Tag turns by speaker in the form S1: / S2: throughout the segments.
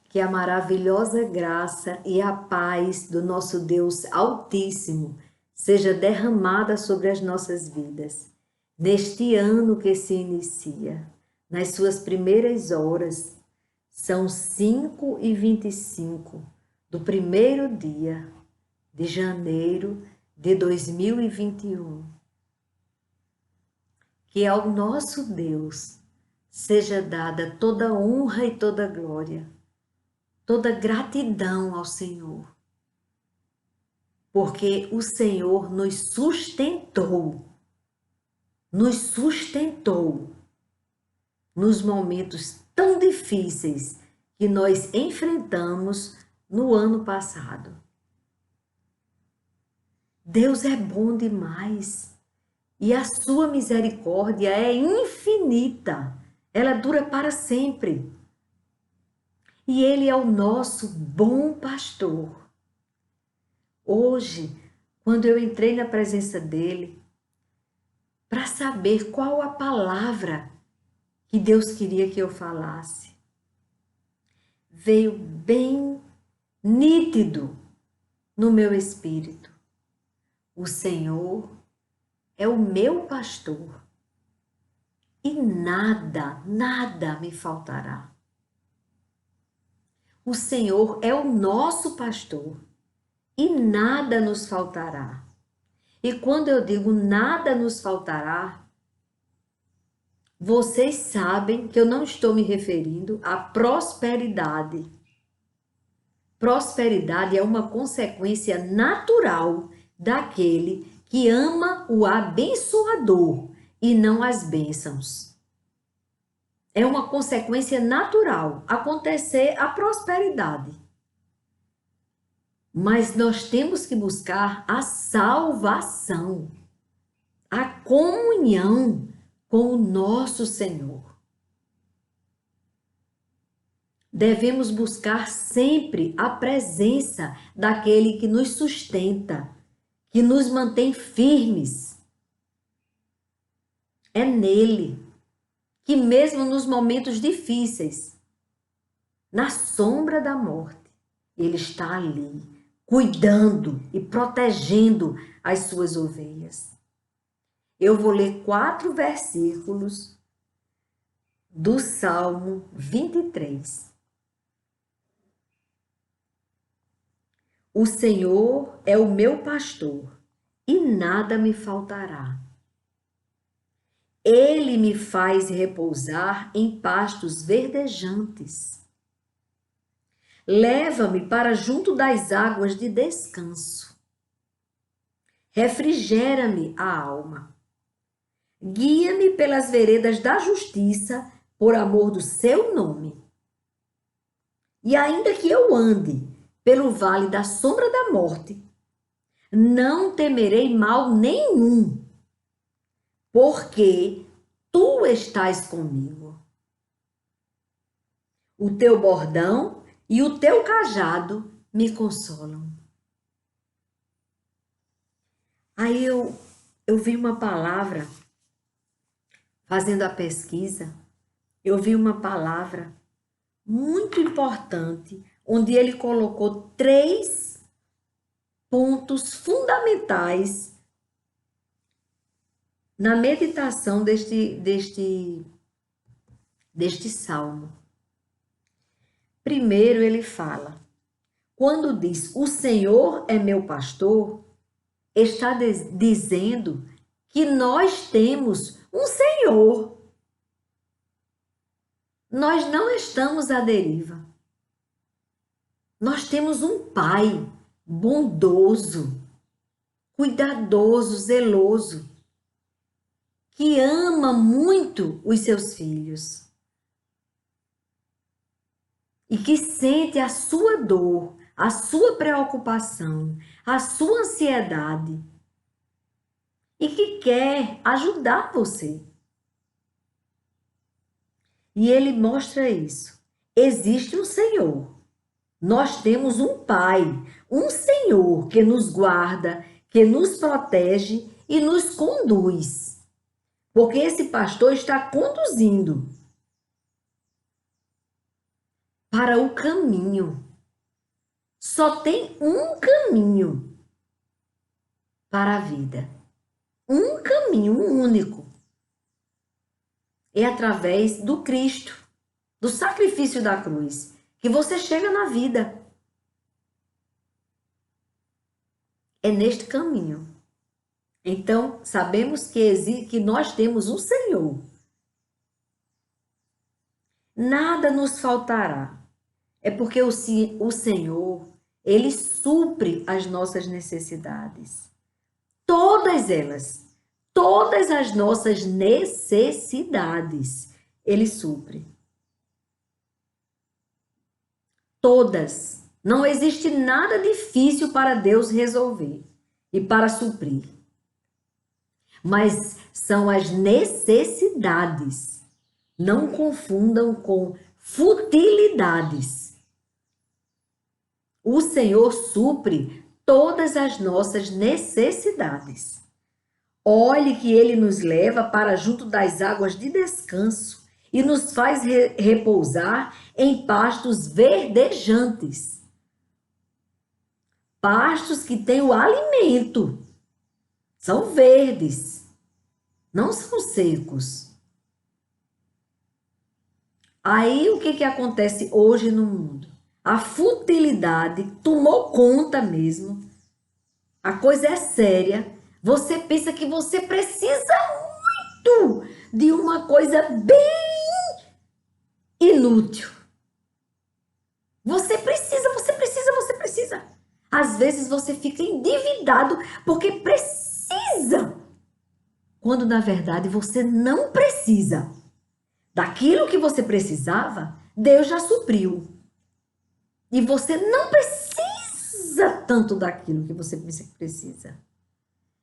S1: Que a maravilhosa graça e a paz do nosso Deus Altíssimo seja derramada sobre as nossas vidas, neste ano que se inicia, nas suas primeiras horas, são 5h25 do primeiro dia de janeiro de 2021. Que ao nosso Deus seja dada toda honra e toda glória, toda gratidão ao Senhor, porque o Senhor nos sustentou nos momentos tão difíceis que nós enfrentamos no ano passado. Deus é bom demais e a sua misericórdia é infinita, ela dura para sempre. E Ele é o nosso bom pastor. Hoje, quando eu entrei na presença dEle, para saber qual a palavra que Deus queria que eu falasse, veio bem nítido no meu espírito. O Senhor é o meu pastor e nada me faltará. O Senhor é o nosso pastor e nada nos faltará. E quando eu digo nada nos faltará, vocês sabem que eu não estou me referindo à prosperidade. Prosperidade é uma consequência natural daquele que ama o abençoador e não as bênçãos. É uma consequência natural acontecer a prosperidade. Mas nós temos que buscar a salvação, a comunhão com o nosso Senhor. Devemos buscar sempre a presença daquele que nos sustenta, que nos mantém firmes. É nele que mesmo nos momentos difíceis, na sombra da morte, Ele está ali, cuidando e protegendo as suas ovelhas. Eu vou ler 4 versículos do Salmo 23. O Senhor é o meu pastor e nada me faltará. Ele me faz repousar em pastos verdejantes. Leva-me para junto das águas de descanso. Refrigera-me a alma. Guia-me pelas veredas da justiça, por amor do seu nome. E ainda que eu ande pelo vale da sombra da morte, não temerei mal nenhum, porque tu estás comigo. O teu bordão e o teu cajado me consolam. Aí eu vi uma palavra, fazendo a pesquisa, eu vi uma palavra muito importante, onde ele colocou 3 pontos fundamentais na meditação deste salmo. Primeiro ele fala, quando diz o Senhor é meu pastor, está dizendo que nós temos um Senhor. Nós não estamos à deriva. Nós temos um Pai bondoso, cuidadoso, zeloso, que ama muito os seus filhos e que sente a sua dor, a sua preocupação, a sua ansiedade e que quer ajudar você. E ele mostra isso. Existe um Senhor. Nós temos um Pai, um Senhor que nos guarda, que nos protege e nos conduz. Porque esse pastor está conduzindo para o caminho. Só tem um caminho para a vida. Um caminho, um único. É através do Cristo, do sacrifício da cruz, que você chega na vida. É neste caminho. Então, sabemos que nós temos um Senhor. Nada nos faltará. É porque o Senhor, Ele supre as nossas necessidades. Todas elas. Todas as nossas necessidades. Ele supre. Todas. Não existe nada difícil para Deus resolver e para suprir. Mas são as necessidades. Não confundam com futilidades. O Senhor supre todas as nossas necessidades. Olhe que Ele nos leva para junto das águas de descanso e nos faz repousar em pastos verdejantes. Pastos que têm o alimento. São verdes, não são secos. Aí o que acontece hoje no mundo? A futilidade tomou conta mesmo. A coisa é séria. Você pensa que você precisa muito de uma coisa bem inútil. Você precisa. Às vezes você fica endividado porque precisa. Quando na verdade você não precisa. Daquilo que você precisava, Deus já supriu. E você não precisa tanto daquilo que você pensa que precisa.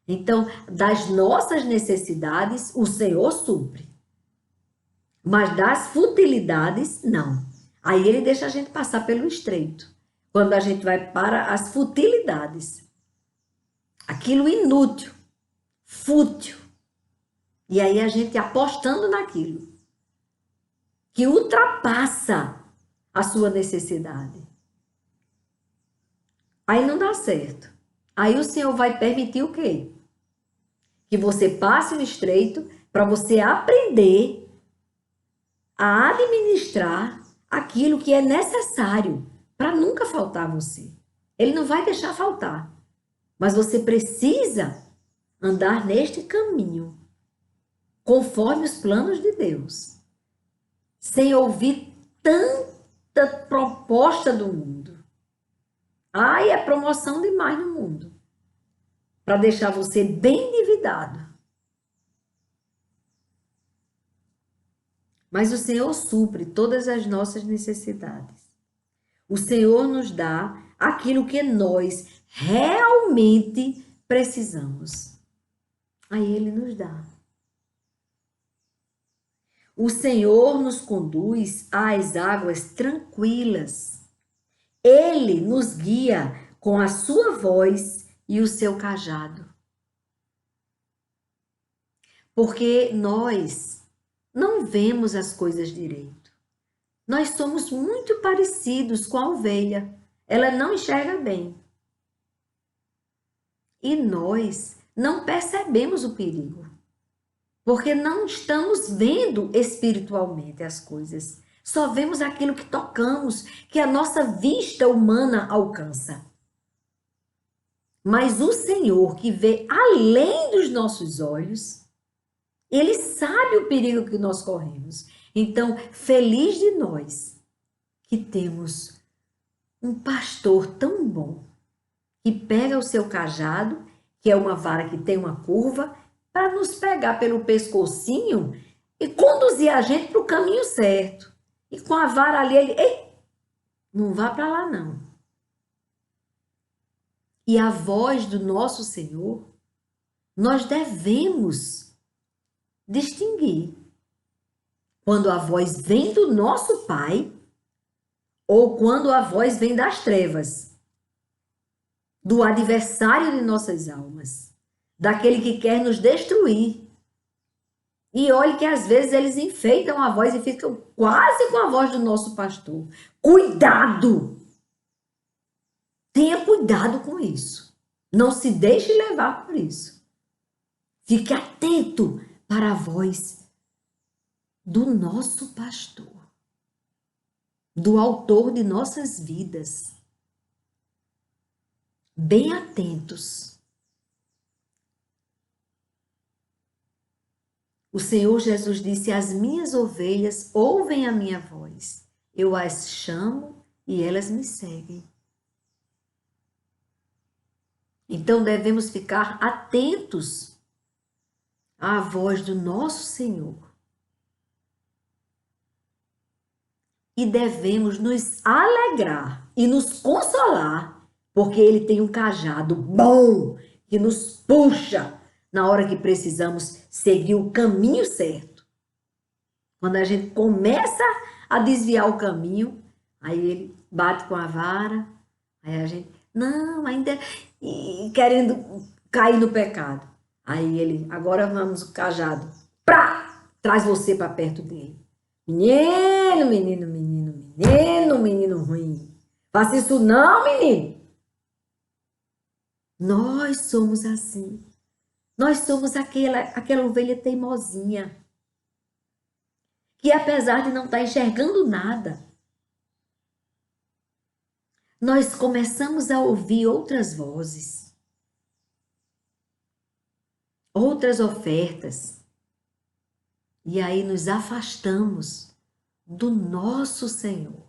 S1: Então, das nossas necessidades, o Senhor supre. Mas das futilidades, não. Aí Ele deixa a gente passar pelo estreito. Quando a gente vai para as futilidades. Aquilo inútil, fútil. E aí a gente apostando naquilo que ultrapassa a sua necessidade. Aí não dá certo. Aí o Senhor vai permitir o quê? Que você passe o estreito para você aprender a administrar aquilo que é necessário para nunca faltar a você. Ele não vai deixar faltar. Mas você precisa andar neste caminho, conforme os planos de Deus, sem ouvir tanta proposta do mundo. Ai, é promoção demais no mundo, para deixar você bem endividado. Mas o Senhor supre todas as nossas necessidades. O Senhor nos dá aquilo que nós realmente precisamos. Aí Ele nos dá. O Senhor nos conduz às águas tranquilas. Ele nos guia com a sua voz e o seu cajado. Porque nós não vemos as coisas direito. Nós somos muito parecidos com a ovelha. Ela não enxerga bem. E nós não percebemos o perigo. Porque não estamos vendo espiritualmente as coisas. Só vemos aquilo que tocamos, que a nossa vista humana alcança. Mas o Senhor, que vê além dos nossos olhos, Ele sabe o perigo que nós corremos. Então, feliz de nós que temos um pastor tão bom, que pega o seu cajado, que é uma vara que tem uma curva, para nos pegar pelo pescocinho e conduzir a gente para o caminho certo. E com a vara ali, ele, ei, não vá para lá não. E a voz do nosso Senhor, nós devemos distinguir. Quando a voz vem do nosso Pai ou quando a voz vem das trevas, do adversário de nossas almas, daquele que quer nos destruir. E olhe que às vezes eles enfeitam a voz e ficam quase com a voz do nosso pastor. Cuidado! Tenha cuidado com isso. Não se deixe levar por isso. Fique atento para a voz do nosso pastor, do autor de nossas vidas. Bem atentos. O Senhor Jesus disse: as minhas ovelhas ouvem a minha voz. Eu as chamo e elas me seguem. Então devemos ficar atentos à voz do nosso Senhor. E devemos nos alegrar e nos consolar, porque Ele tem um cajado bom que nos puxa na hora que precisamos seguir o caminho certo. Quando a gente começa a desviar o caminho, aí Ele bate com a vara, aí a gente, não, ainda querendo cair no pecado. Aí Ele, agora vamos o cajado, traz você para perto dele. Menino, menino, menino, menino, menino ruim. Faça isso não, menino. Nós somos assim. Nós somos aquela ovelha teimosinha. Que apesar de não estar enxergando nada, nós começamos a ouvir outras vozes. Outras ofertas. E aí nos afastamos do nosso Senhor.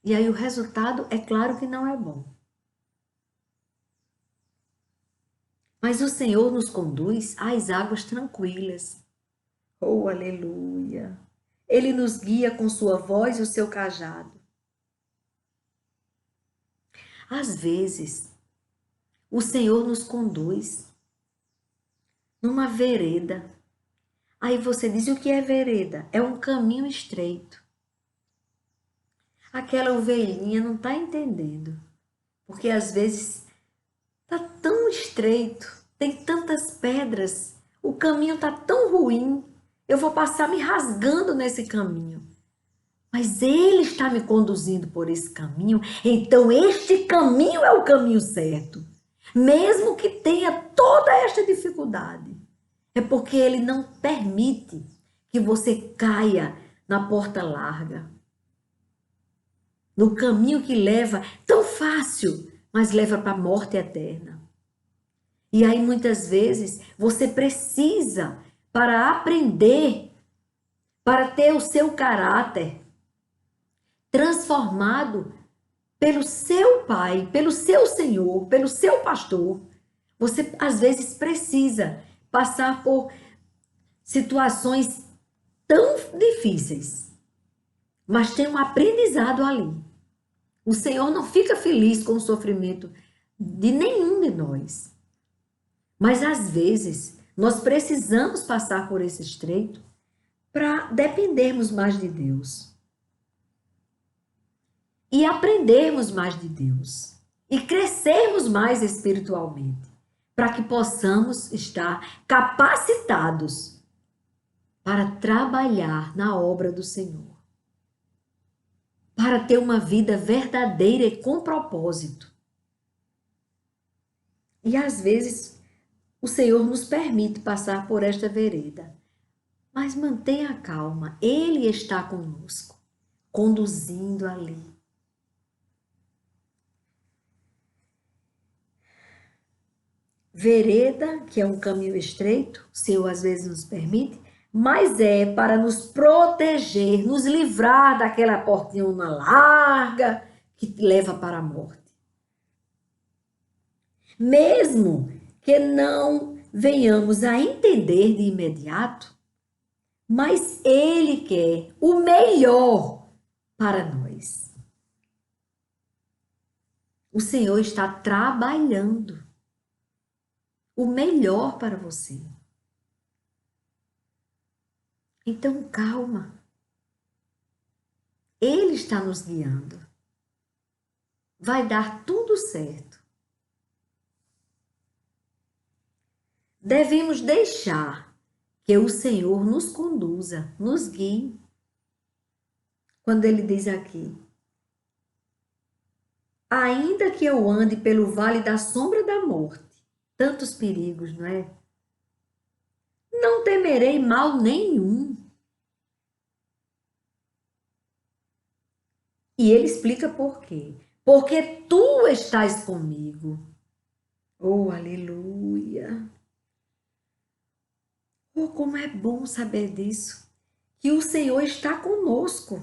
S1: E aí o resultado é claro que não é bom. Mas o Senhor nos conduz às águas tranquilas. Oh, aleluia! Ele nos guia com sua voz e o seu cajado. Às vezes, o Senhor nos conduz numa vereda. Aí você diz, o que é vereda? É um caminho estreito. Aquela ovelhinha não está entendendo. Porque às vezes está tão estreito, tem tantas pedras, o caminho está tão ruim, eu vou passar me rasgando nesse caminho. Mas Ele está me conduzindo por esse caminho, então este caminho é o caminho certo. Mesmo que tenha toda esta dificuldade, é porque Ele não permite que você caia na porta larga. No caminho que leva tão fácil, mas leva para a morte eterna. E aí muitas vezes você precisa, para aprender, para ter o seu caráter transformado pelo seu Pai, pelo seu Senhor, pelo seu pastor, você às vezes precisa passar por situações tão difíceis, mas tem um aprendizado ali. O Senhor não fica feliz com o sofrimento de nenhum de nós. Mas às vezes nós precisamos passar por esse estreito para dependermos mais de Deus. E aprendermos mais de Deus. E crescermos mais espiritualmente. Para que possamos estar capacitados para trabalhar na obra do Senhor. Para ter uma vida verdadeira e com propósito. E às vezes o Senhor nos permite passar por esta vereda. Mas mantenha a calma, Ele está conosco, conduzindo ali. Vereda, que é um caminho estreito, o Senhor às vezes nos permite, mas é para nos proteger, nos livrar daquela portinha larga que leva para a morte. Mesmo que não venhamos a entender de imediato, mas Ele quer o melhor para nós. O Senhor está trabalhando o melhor para você. Então, calma. Ele está nos guiando. Vai dar tudo certo. Devemos deixar que o Senhor nos conduza, nos guie. Quando ele diz aqui, ainda que eu ande pelo vale da sombra da morte, tantos perigos, não é? Não temerei mal nenhum. E ele explica por quê. Porque tu estás comigo. Oh, aleluia. Oh, como é bom saber disso. Que o Senhor está conosco.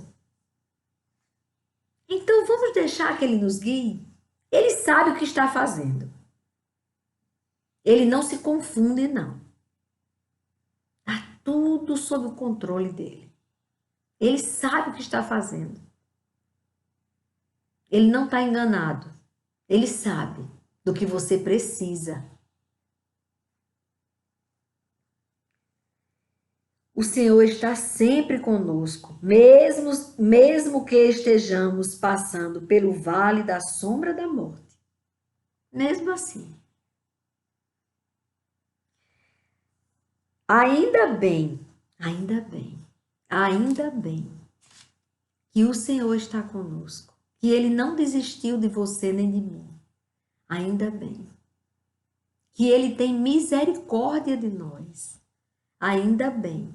S1: Então vamos deixar que ele nos guie. Ele sabe o que está fazendo. Ele não se confunde, não. Está tudo sob o controle dele. Ele sabe o que está fazendo. Ele não está enganado. Ele sabe do que você precisa. O Senhor está sempre conosco, mesmo que estejamos passando pelo vale da sombra da morte. Mesmo assim. Ainda bem que o Senhor está conosco, que Ele não desistiu de você nem de mim. Ainda bem que Ele tem misericórdia de nós. Ainda bem.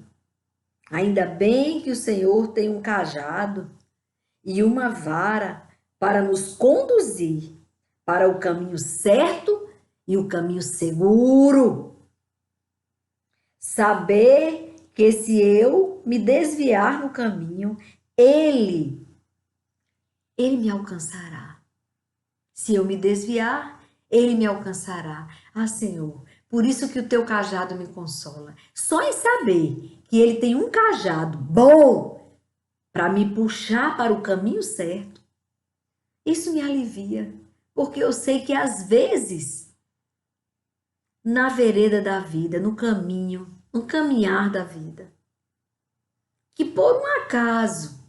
S1: Ainda bem que o Senhor tem um cajado e uma vara para nos conduzir para o caminho certo e o caminho seguro. Saber que se eu me desviar no caminho, Ele me alcançará. Se eu me desviar, Ele me alcançará. Ah, Senhor, por isso que o teu cajado me consola. Só em saber que Ele tem um cajado bom para me puxar para o caminho certo, isso me alivia, porque eu sei que às vezes, na vereda da vida, no caminho, no caminhar da vida, que por um acaso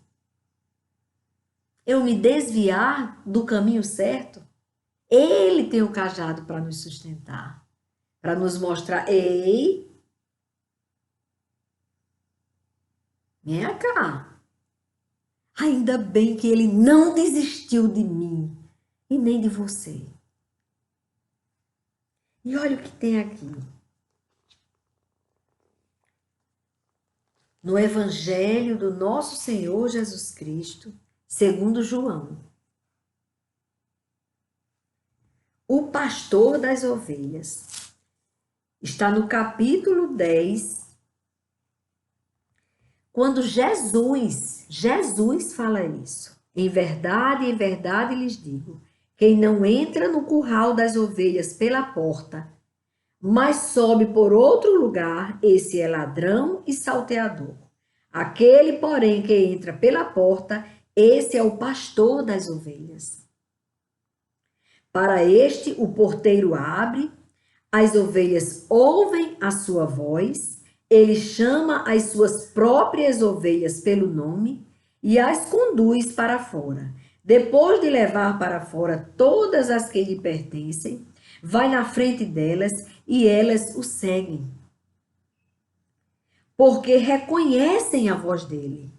S1: eu me desviar do caminho certo, Ele tem o cajado para nos sustentar, para nos mostrar, ei, vem cá. Ainda bem que Ele não desistiu de mim e nem de você. E olha o que tem aqui. No Evangelho do nosso Senhor Jesus Cristo, segundo João. O pastor das ovelhas. Está no capítulo 10, quando Jesus fala isso. Em verdade lhes digo, quem não entra no curral das ovelhas pela porta, mas sobe por outro lugar, esse é ladrão e salteador. Aquele, porém, que entra pela porta, esse é o pastor das ovelhas. Para este, o porteiro abre, as ovelhas ouvem a sua voz, ele chama as suas próprias ovelhas pelo nome e as conduz para fora. Depois de levar para fora todas as que lhe pertencem, vai na frente delas e elas o seguem, porque reconhecem a voz dele.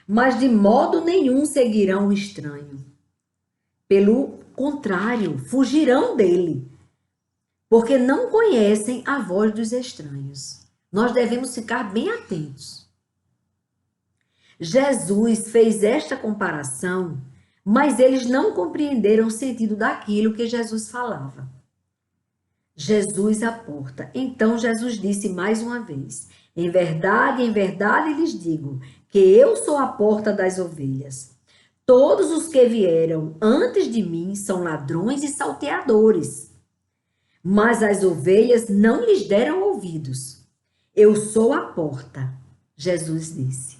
S1: Mas de modo nenhum seguirão o estranho. Pelo contrário, fugirão dele, porque não conhecem a voz dos estranhos. Nós devemos ficar bem atentos. Jesus fez esta comparação, mas eles não compreenderam o sentido daquilo que Jesus falava. Jesus a porta. Então Jesus disse mais uma vez, em verdade lhes digo, que eu sou a porta das ovelhas. Todos os que vieram antes de mim são ladrões e salteadores, mas as ovelhas não lhes deram ouvidos. Eu sou a porta, Jesus disse.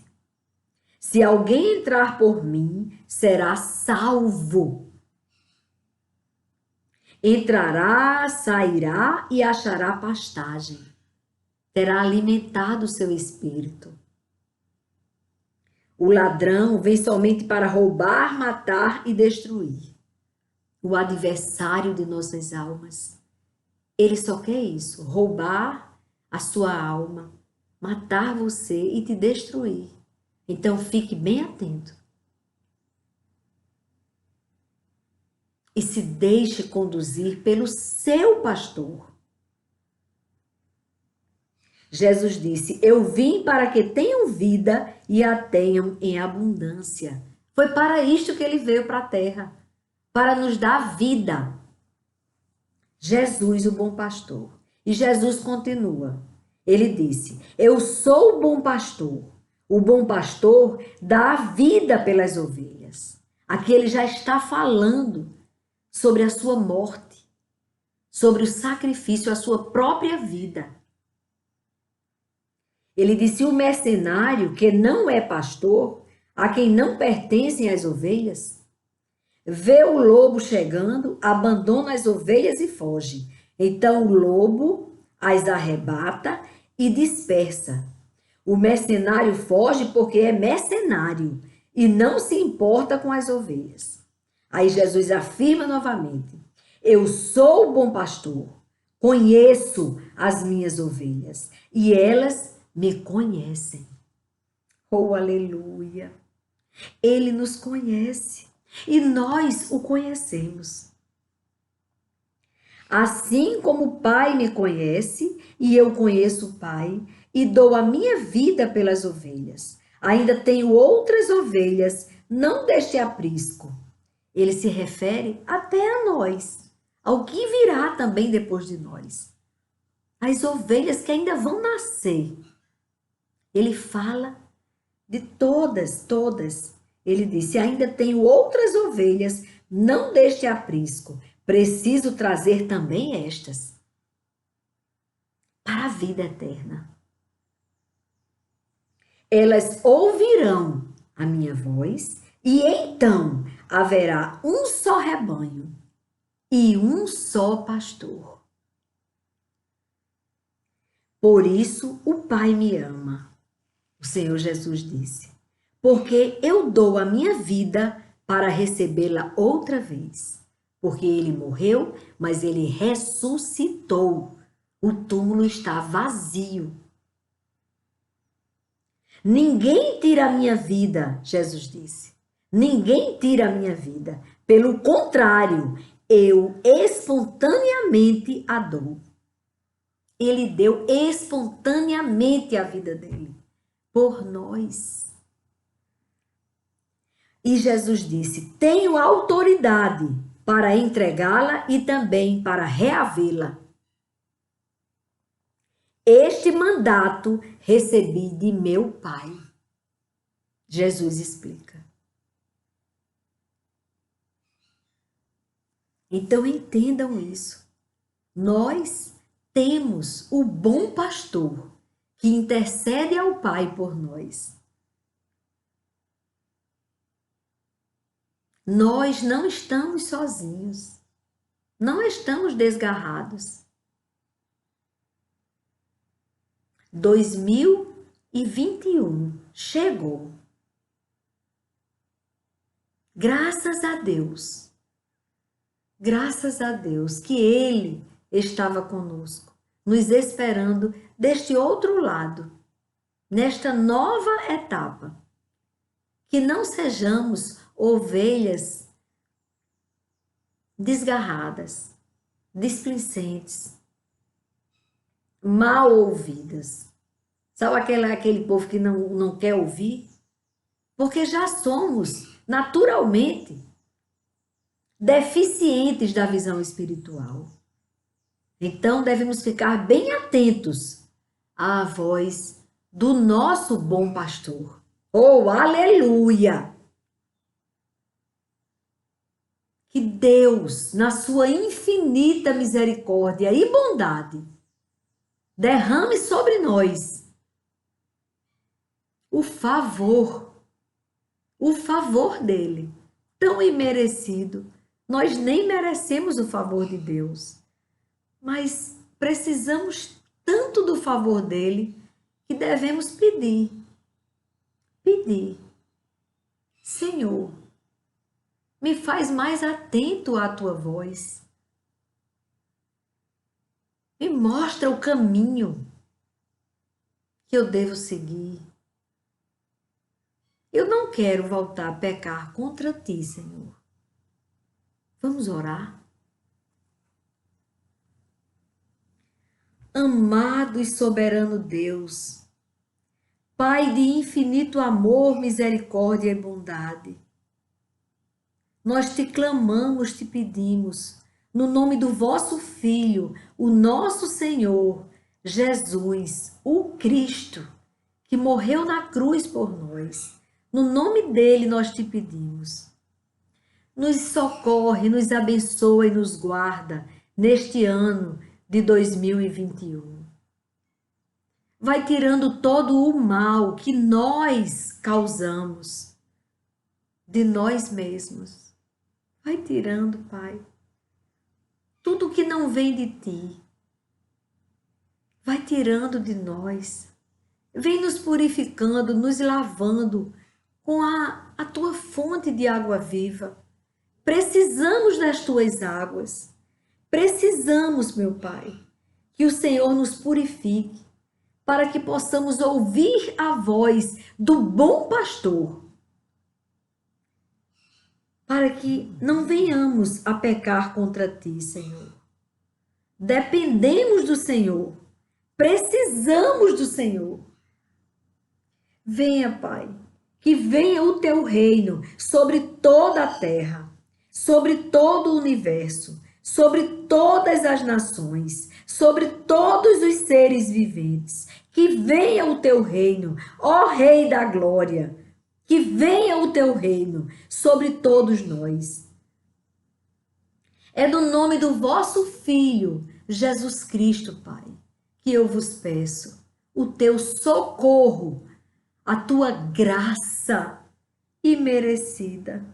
S1: Se alguém entrar por mim, será salvo. Entrará, sairá e achará pastagem. Terá alimentado o seu espírito. O ladrão vem somente para roubar, matar e destruir. O adversário de nossas almas. Ele só quer isso, roubar, a sua alma, matar você e te destruir. Então fique bem atento. E se deixe conduzir pelo seu pastor. Jesus disse: eu vim para que tenham vida e a tenham em abundância. Foi para isto que ele veio para a terra, para nos dar vida. Jesus, o bom pastor. E Jesus continua. Ele disse: eu sou o bom pastor. O bom pastor dá a vida pelas ovelhas. Aqui ele já está falando sobre a sua morte, sobre o sacrifício, a sua própria vida. Ele disse: o mercenário que não é pastor, a quem não pertencem as ovelhas, vê o lobo chegando, abandona as ovelhas e foge. Então o lobo as arrebata e dispersa. O mercenário foge porque é mercenário e não se importa com as ovelhas. Aí Jesus afirma novamente: eu sou o bom pastor, conheço as minhas ovelhas e elas me conhecem. Oh, aleluia! Ele nos conhece e nós o conhecemos. Assim como o Pai me conhece e eu conheço o Pai e dou a minha vida pelas ovelhas. Ainda tenho outras ovelhas, não deste aprisco. Ele se refere até a nós, ao que virá também depois de nós. As ovelhas que ainda vão nascer. Ele fala de todas, todas. Ele disse: ainda tenho outras ovelhas, não deste aprisco. Preciso trazer também estas para a vida eterna. Elas ouvirão a minha voz e então haverá um só rebanho e um só pastor. Por isso o Pai me ama, o Senhor Jesus disse, porque eu dou a minha vida para recebê-la outra vez. Porque ele morreu, mas ele ressuscitou. O túmulo está vazio. Ninguém tira a minha vida, Jesus disse. Ninguém tira a minha vida. Pelo contrário, eu espontaneamente a dou. Ele deu espontaneamente a vida dele por nós. E Jesus disse: tenho autoridade para entregá-la e também para reavê-la. Este mandato recebi de meu Pai. Jesus explica. Então entendam isso. Nós temos o bom pastor que intercede ao Pai por nós. Nós não estamos sozinhos. Não estamos desgarrados. 2021 chegou. Graças a Deus. Graças a Deus que Ele estava conosco, nos esperando deste outro lado, nesta nova etapa. Que não sejamos ovelhas desgarradas, displicentes, mal ouvidas. Sabe aquele povo que não quer ouvir? Porque já somos, naturalmente, deficientes da visão espiritual. Então, devemos ficar bem atentos à voz do nosso bom pastor. Oh, aleluia! Que Deus, na sua infinita misericórdia e bondade, derrame sobre nós o favor dele, tão imerecido. Nós nem merecemos o favor de Deus, mas precisamos tanto do favor dele que devemos pedir. Senhor, me faz mais atento à tua voz. Me mostra o caminho que eu devo seguir. Eu não quero voltar a pecar contra ti, Senhor. Vamos orar? Amado e soberano Deus, Pai de infinito amor, misericórdia e bondade, nós te clamamos, te pedimos, no nome do vosso Filho, o nosso Senhor, Jesus, o Cristo, que morreu na cruz por nós. No nome dele nós te pedimos. Nos socorre, nos abençoa e nos guarda neste ano de 2021. Vai tirando todo o mal que nós causamos de nós mesmos. Vai tirando, Pai, tudo que não vem de ti. Vai tirando de nós. Vem nos purificando, nos lavando com a tua fonte de água viva. Precisamos das tuas águas. Precisamos, meu Pai, que o Senhor nos purifique para que possamos ouvir a voz do bom pastor, para que não venhamos a pecar contra ti, Senhor. Dependemos do Senhor, precisamos do Senhor. Venha, Pai, que venha o teu reino sobre toda a terra, sobre todo o universo, sobre todas as nações, sobre todos os seres viventes. Que venha o teu reino, ó Rei da Glória, que venha o teu reino sobre todos nós. É no nome do vosso Filho, Jesus Cristo, Pai, que eu vos peço o teu socorro, a tua graça imerecida,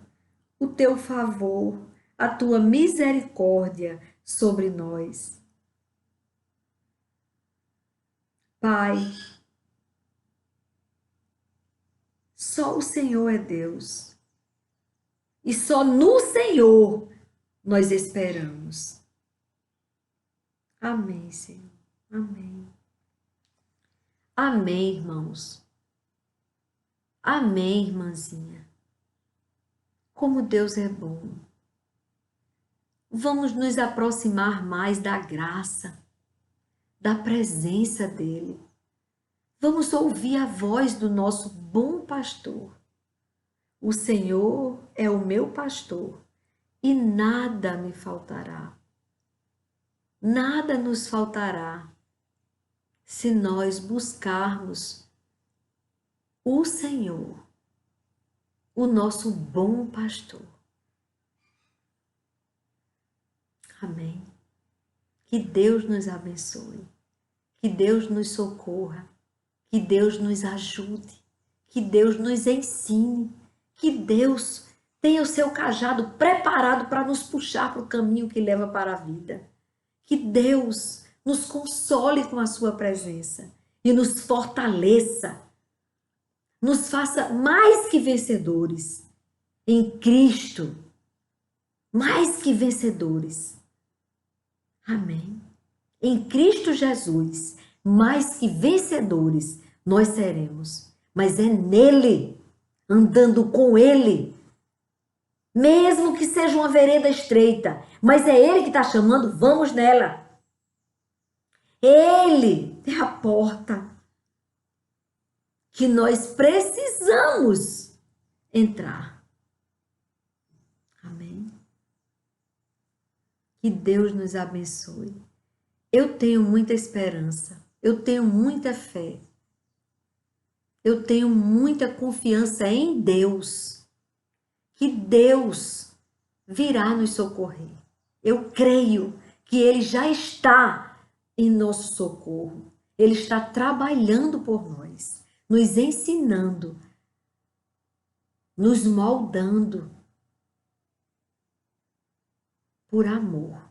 S1: o teu favor, a tua misericórdia sobre nós. Pai, só o Senhor é Deus e só no Senhor nós esperamos. Amém, Senhor. Amém. Amém, irmãos. Amém, irmãzinha. Como Deus é bom. Vamos nos aproximar mais da graça, da presença dele. Vamos ouvir a voz do nosso bom pastor. O Senhor é o meu pastor e nada me faltará. Nada nos faltará se nós buscarmos o Senhor, o nosso bom pastor. Amém. Que Deus nos abençoe, que Deus nos socorra, que Deus nos ajude, que Deus nos ensine, que Deus tenha o seu cajado preparado para nos puxar para o caminho que leva para a vida. Que Deus nos console com a sua presença e nos fortaleça, nos faça mais que vencedores em Cristo, mais que vencedores. Amém. Em Cristo Jesus, mais que vencedores nós seremos, mas é nele, andando com ele, mesmo que seja uma vereda estreita, mas é ele que está chamando, vamos nela. Ele é a porta que nós precisamos entrar. Amém? Que Deus nos abençoe. Eu tenho muita esperança, eu tenho muita fé, eu tenho muita confiança em Deus, que Deus virá nos socorrer. Eu creio que Ele já está em nosso socorro. Ele está trabalhando por nós, nos ensinando, nos moldando por amor.